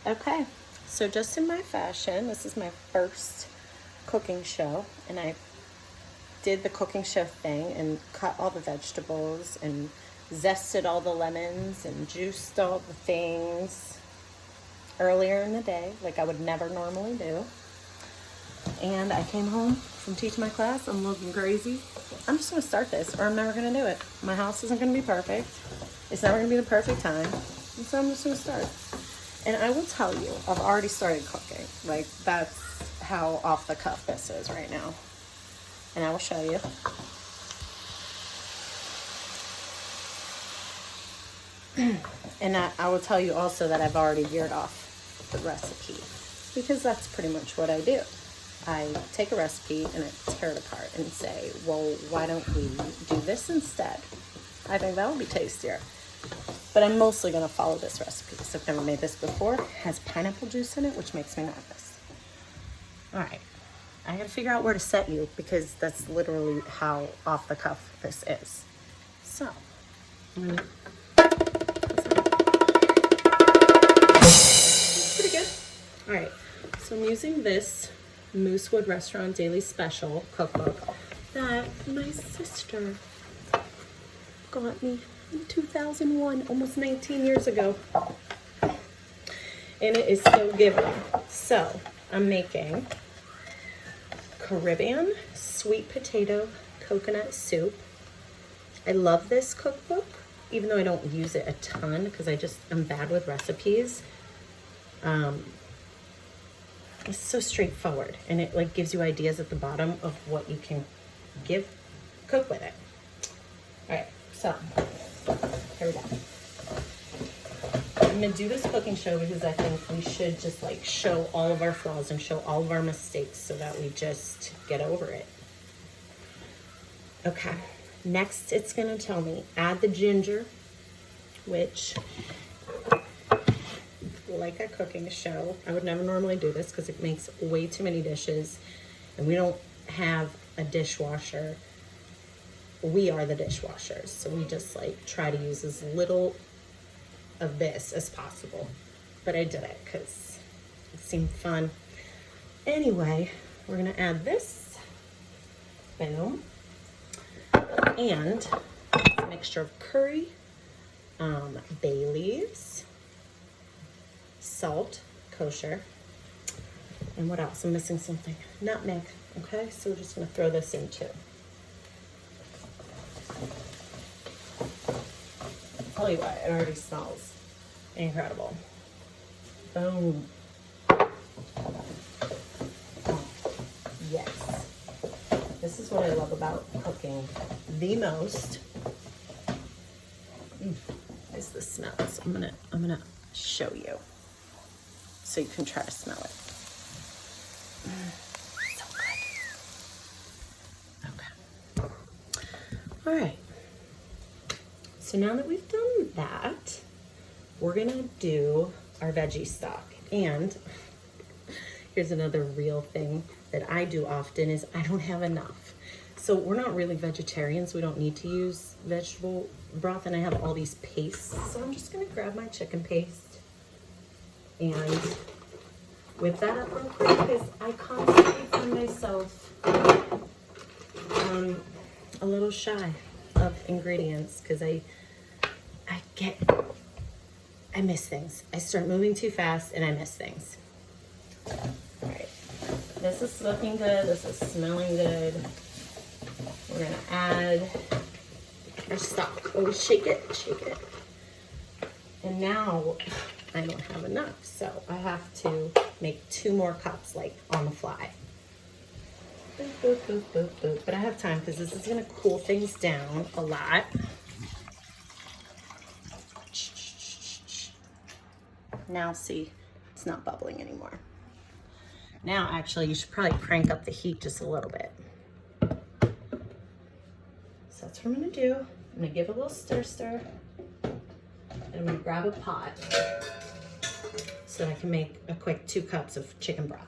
Okay, so just in my fashion, this is my first cooking show, and I did the cooking show thing and cut all the vegetables and zested all the lemons and juiced all the things earlier in the day, like I would never normally do. And I came home from teaching my class. I'm looking crazy. I'm just going to start this, or I'm never going to do it. My house isn't going to be perfect. It's never going to be the perfect time. And so I'm just going to start. And I will tell you, I've already started cooking. Like, that's how off the cuff this is right now. And I will show you. And I will tell you also that I've already veered off the recipe, because that's pretty much what I do. I take a recipe and I tear it apart and say, well, why don't we do this instead? I think that would be tastier. But I'm mostly going to follow this recipe because I've never made this before. It has pineapple juice in it, which makes me nervous. All right. I got to figure out where to set you, because that's literally how off the cuff this is. So, I'm going to... Pretty good. All right. So I'm using this Moosewood Restaurant Daily Special cookbook that my sister got me in 2001, almost 19 years ago. And it is still giving. So I'm making Caribbean sweet potato coconut soup. I love this cookbook, even though I don't use it a ton because I'm bad with recipes. It's so straightforward, and it like gives you ideas at the bottom of what you can cook with it. All right, so here we go. I'm gonna do this cooking show because I think we should just like show all of our flaws and show all of our mistakes so that we just get over it. Okay, next it's gonna tell me add the ginger, which, like a cooking show, I would never normally do this because it makes way too many dishes, and we don't have a dishwasher. We are the dishwashers, so we just like try to use as little of this as possible. But I did it because it seemed fun. Anyway, we're gonna add this, boom, and a mixture of curry, bay leaves, salt, kosher, and what else? I'm missing something. Nutmeg. Okay, so we're just gonna throw this in too. Tell you what, it already smells incredible. Boom. Oh, yes. This is what I love about cooking the most. Is the smells. I'm gonna show you so you can try to smell it. So good. Okay. All right. So now that we've done that, we're gonna do our veggie stock. And here's another real thing that I do often is I don't have enough. So we're not really vegetarians. We don't need to use vegetable broth, and I have all these pastes. So I'm just gonna grab my chicken paste and whip that up real quick, because I constantly find myself a little shy of ingredients because I miss things. I start moving too fast and I miss things. All right, this is looking good. This is smelling good. We're gonna add our stock. Oh, shake it. And now I don't have enough, so I have to make 2 more cups, like on the fly. Boop, boop, boop, boop, boop. But I have time because this is gonna cool things down a lot. Now see, it's not bubbling anymore. Now actually you should probably crank up the heat just a little bit. So that's what I'm gonna do. I'm gonna give it a little stir, and I'm gonna grab a pot so that I can make a quick 2 cups of chicken broth.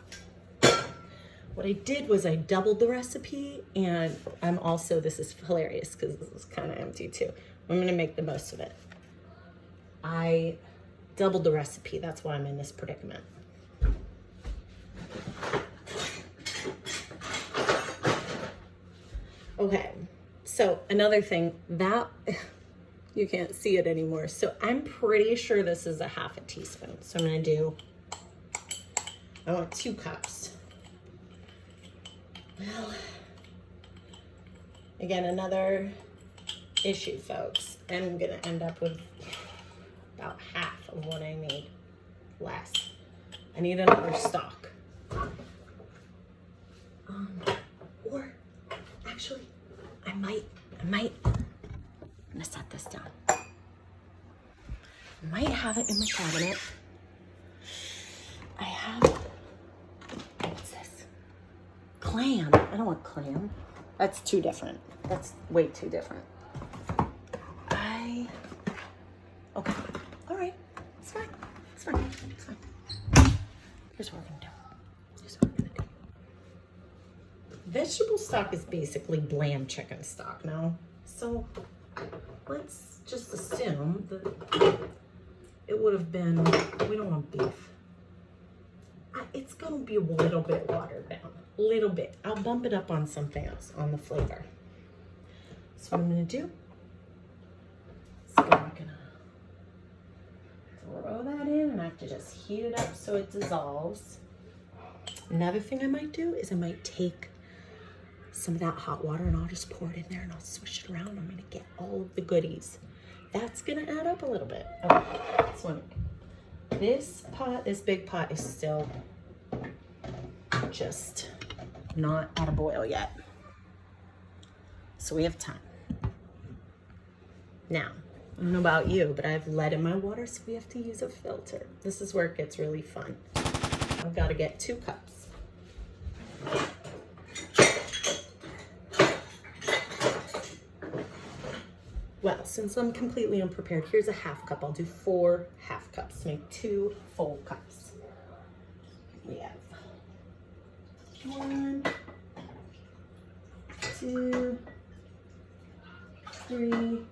What I did was I doubled the recipe, and this is hilarious because this is kind of empty too. I'm gonna make the most of it. I doubled the recipe. That's why I'm in this predicament. Okay, so another thing that you can't see it anymore. So I'm pretty sure this is a half a teaspoon. So I'm gonna do, I want 2 cups. Well, again, another issue, folks. I'm gonna end up with about half of what I need, less. I need another stock. Or actually, I might, I'm gonna set this down. I might have it in my cabinet. I have, what's this? Clam. I don't want clam. That's too different. That's way too different. Okay. All right. It's fine. It's fine. It's fine. Here's what we're gonna do. Here's what we're gonna do. Vegetable stock is basically bland chicken stock now. So let's just assume that it would have been, we don't want beef. It's gonna be a little bit watered down, a little bit. I'll bump it up on something else, on the flavor. So what I'm gonna do is I'm gonna throw that in, and I have to just heat it up so it dissolves. Another thing I might do is I might take some of that hot water and I'll just pour it in there and I'll swish it around. I'm gonna get all of the goodies. That's gonna add up a little bit. Okay, so this pot, this big pot is still just not at a boil yet. So we have time. Now, I don't know about you, but I have lead in my water, so we have to use a filter. This is where it gets really fun. I've got to get 2 cups. Well, since I'm completely unprepared, here's a half cup. I'll do 4 half cups to make 2 full cups. We have 1, 2, 3,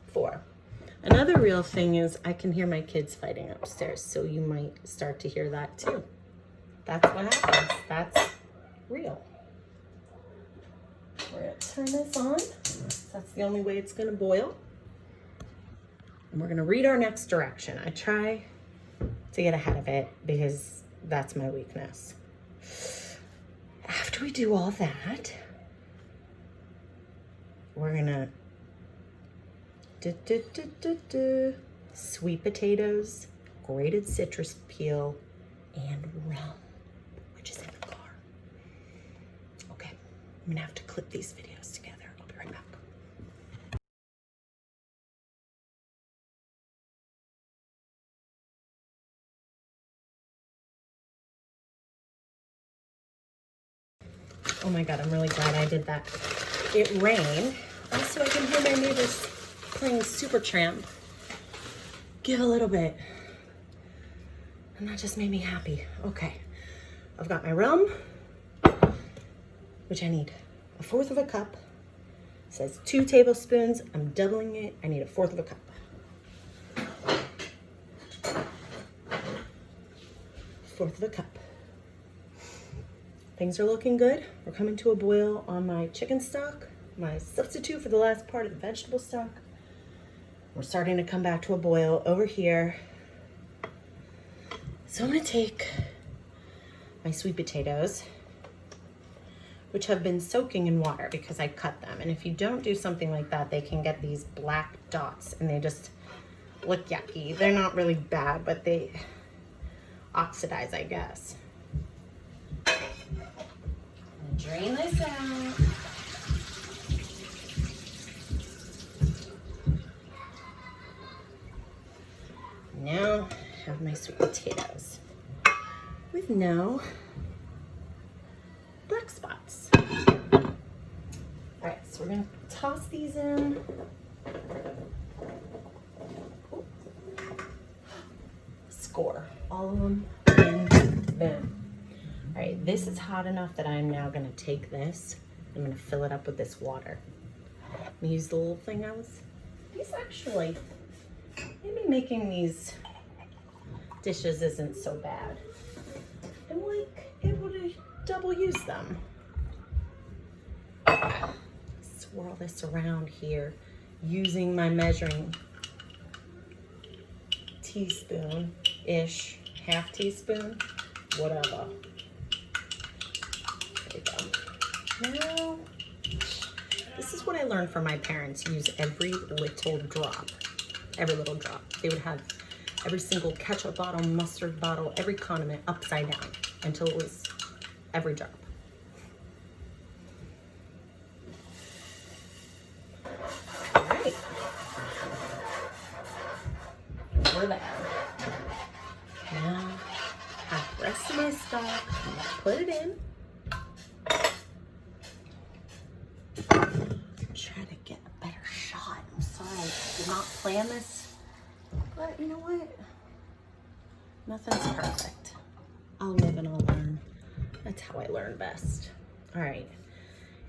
4. Another real thing is I can hear my kids fighting upstairs, so you might start to hear that too. That's what happens. That's real. We're gonna turn this on. That's the only way it's gonna boil. And we're gonna read our next direction. I try to get ahead of it because that's my weakness. After we do all that, we're gonna sweet potatoes, grated citrus peel, and rum, which is in the car. Okay, I'm gonna have to clip these videos together. I'll be right back. Oh my God, I'm really glad I did that. It rained. Also, I can hear my neighbors playing Super Tramp. Give a little bit. And that just made me happy. Okay, I've got my rum, which I need 1/4 of a cup. It says 2 tablespoons. I'm doubling it. I need 1/4 of a cup. 1/4 of a cup. Things are looking good. We're coming to a boil on my chicken stock, my substitute for the last part of the vegetable stock. We're starting to come back to a boil over here. So I'm gonna take my sweet potatoes, which have been soaking in water because I cut them. And if you don't do something like that, they can get these black dots and they just look yucky. They're not really bad, but they oxidize, I guess. Drain this out. Now I have my sweet potatoes with no black spots. All right, so we're gonna toss these in. Ooh. Score all of them in. Boom. All right, this is hot enough that I'm now gonna take this. I'm gonna fill it up with this water. I'm gonna use the little thing these actually making these dishes isn't so bad. I'm like able to double use them. Swirl this around here using my measuring teaspoon-ish, half teaspoon, whatever. There we go. Now, this is what I learned from my parents. Use every little drop. Every little drop. They would have every single ketchup bottle, mustard bottle, every condiment upside down until it was every drop. All right. We're there. Now, have the rest of my stock. Put it in. Try to get a better shot. I'm sorry, I did not plan this, but you know what? Nothing's perfect. I'll live and I'll learn. That's how I learn best. All right,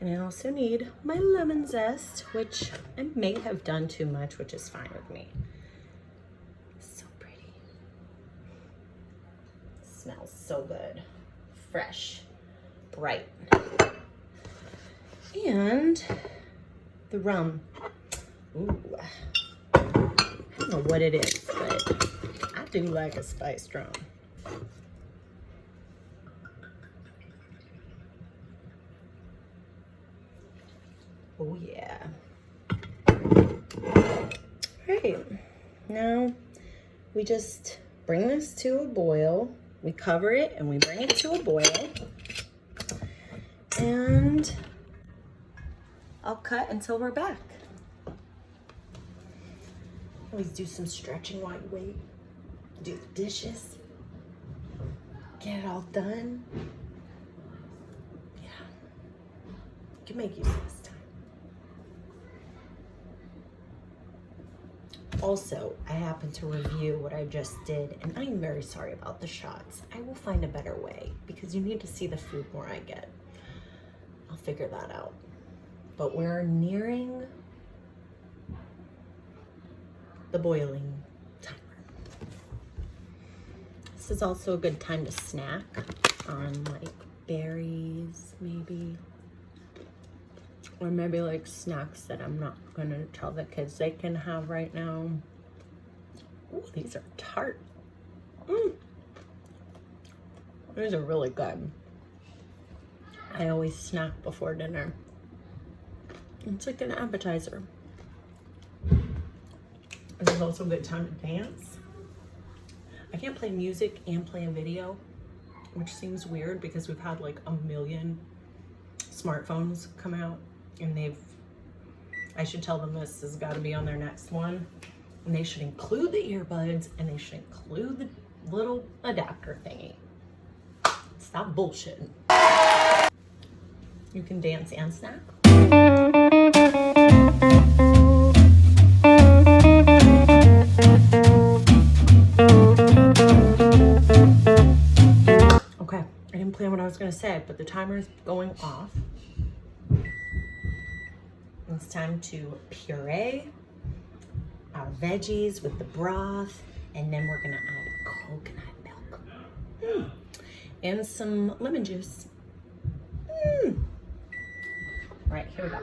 and I also need my lemon zest, which I may have done too much, which is fine with me. So pretty. Smells so good. Fresh, bright. And the rum. Ooh. I don't know what it is, but I do like a spiced rum. Oh yeah. Alright, now we just bring this to a boil. We cover it and we bring it to a boil. And I'll cut until we're back. Always do some stretching while you wait. Do the dishes. Get it all done. Yeah. You can make use of this time. Also, I happened to review what I just did, and I'm very sorry about the shots. I will find a better way because you need to see the food more I get. I'll figure that out. But we're nearing the boiling timer. This is also a good time to snack on like berries, maybe. Or maybe like snacks that I'm not gonna tell the kids they can have right now. Ooh, these are tart. These are really good. I always snack before dinner. It's like an appetizer. This is also a good time to dance. I can't play music and play a video, which seems weird because we've had like a million smartphones come out and I should tell them this has got to be on their next one. And they should include the earbuds and they should include the little adapter thingy. Stop bullshitting. You can dance and snack. Okay, I didn't plan what I was gonna say, but the timer's going off. It's time to puree our veggies with the broth, and then we're gonna add coconut milk and some lemon juice. All right, here we go.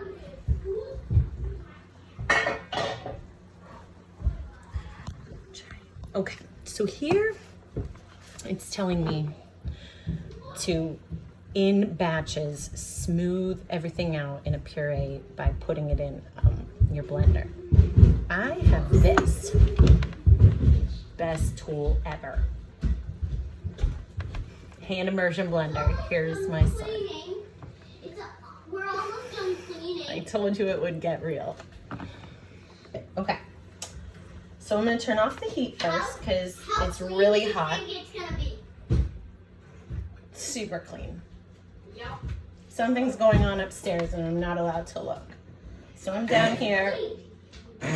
Okay, so here it's telling me to, in batches, smooth everything out in a puree by putting it in your blender. I have this best tool ever. Hand immersion blender. Here's my son. We're almost done cleaning. I told you it would get real. Okay. So I'm gonna turn off the heat first because it's really hot. It's gonna be Super clean. Yep. Something's going on upstairs and I'm not allowed to look. So I'm down here. We're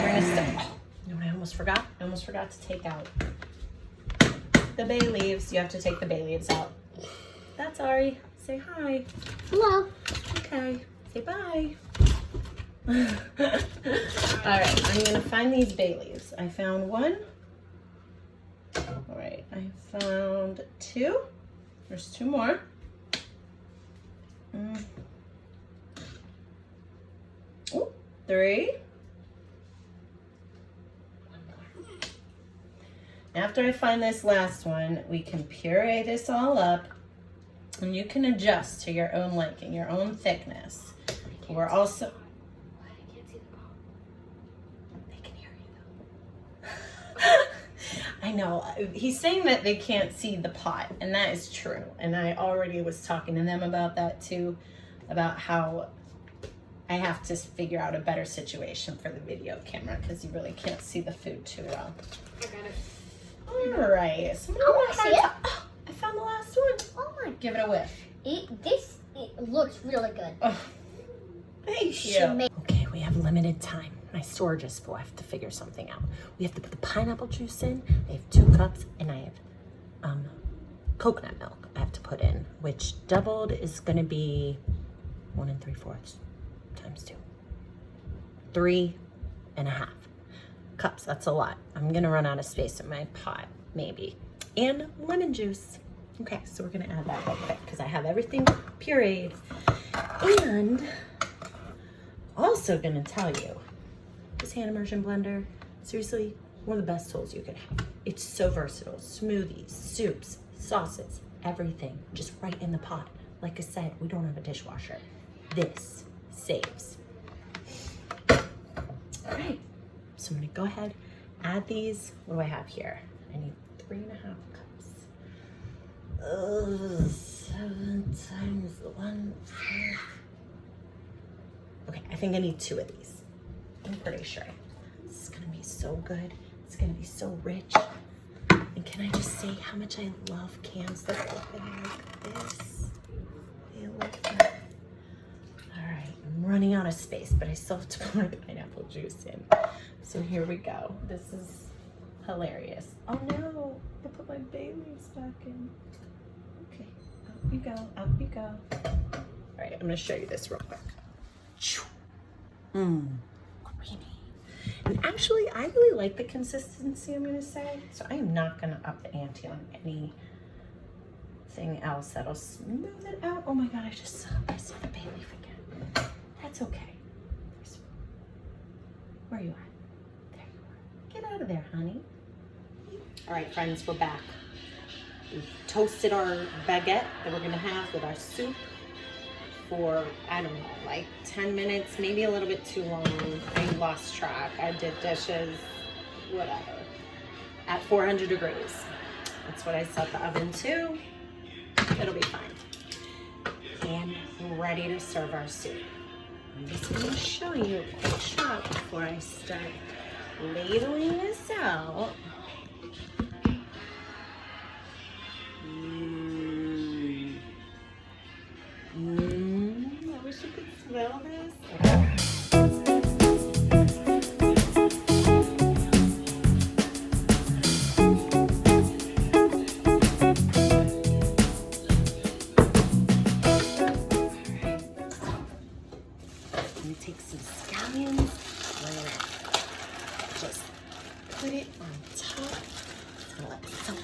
gonna start. Oh, you know what I almost forgot? I almost forgot to take out the bay leaves. You have to take the bay leaves out. That's Ari. Say hi. Hello. Okay. Say bye. Alright, I'm gonna find these bay leaves. I found one. Alright, I found two. There's two more. Oh, three. After I find this last one, we can puree this all up, and you can adjust to your own liking, your own thickness. We're also... They can hear you though. I know. He's saying that they can't see the pot, and that is true. And I already was talking to them about that too, about how I have to figure out a better situation for the video camera because you really can't see the food too well. I got it. All right. So oh, I found the last one. Oh my! Give it a whiff. It looks really good. Oh, thank you. Okay, we have limited time. My storage is full. I have to figure something out. We have to put the pineapple juice in. I have 2 cups, and I have coconut milk I have to put in, which doubled is going to be 1 3/4 times 2. 3.5 cups. That's a lot. I'm gonna run out of space in my pot, maybe. And lemon juice. Okay, so we're gonna add that real quick because I have everything pureed. And also gonna tell you, this hand immersion blender, seriously, one of the best tools you could have. It's so versatile. Smoothies, soups, sauces, everything, just right in the pot. Like I said, we don't have a dishwasher. This saves. All right. So I'm gonna go ahead, add these. What do I have here? I need 3.5 cups. 7 times 1. Okay, I think I need 2 of these. I'm pretty sure. This is gonna be so good. It's gonna be so rich. And can I just say how much I love cans that open like this? They look good. All right, I'm running out of space, but I still have to put my pineapple juice in. So here we go. This is hilarious. Oh no, I put my bay leaves back in. Okay, out you go, out you go. All right, I'm gonna show you this real quick. Creamy. And actually, I really like the consistency, I'm gonna say. So I am not gonna up the ante on anything else that'll smooth it out. Oh my God, I saw the bay leaf again. That's okay. Where are you at? Get out of there, honey. All right, friends, we're back. We've toasted our baguette that we're gonna have with our soup for, I don't know, like 10 minutes, maybe a little bit too long. I lost track. I did dishes, whatever, at 400 degrees. That's what I set the oven to. It'll be fine. And we're ready to serve our soup. I'm just gonna show you a quick shot before I start ladling this out. I wish you could smell this. I'm gonna take some scallions. We're gonna just put it on top. It's gonna look so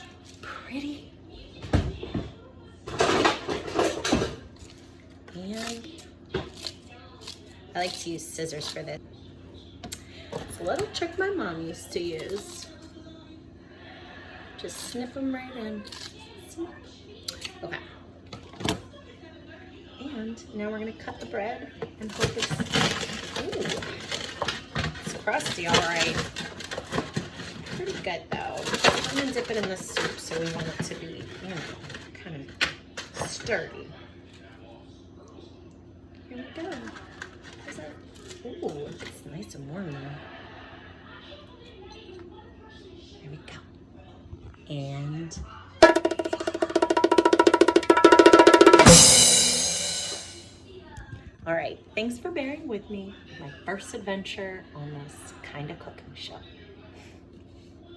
pretty. And I like to use scissors for this. It's a little trick my mom used to use. Just snip them right in. Snip. Okay. And now we're gonna cut the bread and hope it's, ooh, it's crusty, all right. Pretty good though. I'm gonna dip it in the soup, so we want it to be, you know, kind of sturdy. Here we go. Is that, ooh, it's nice and warm now. There we go. And all right, thanks for bearing with me. My first adventure on this kind of cooking show.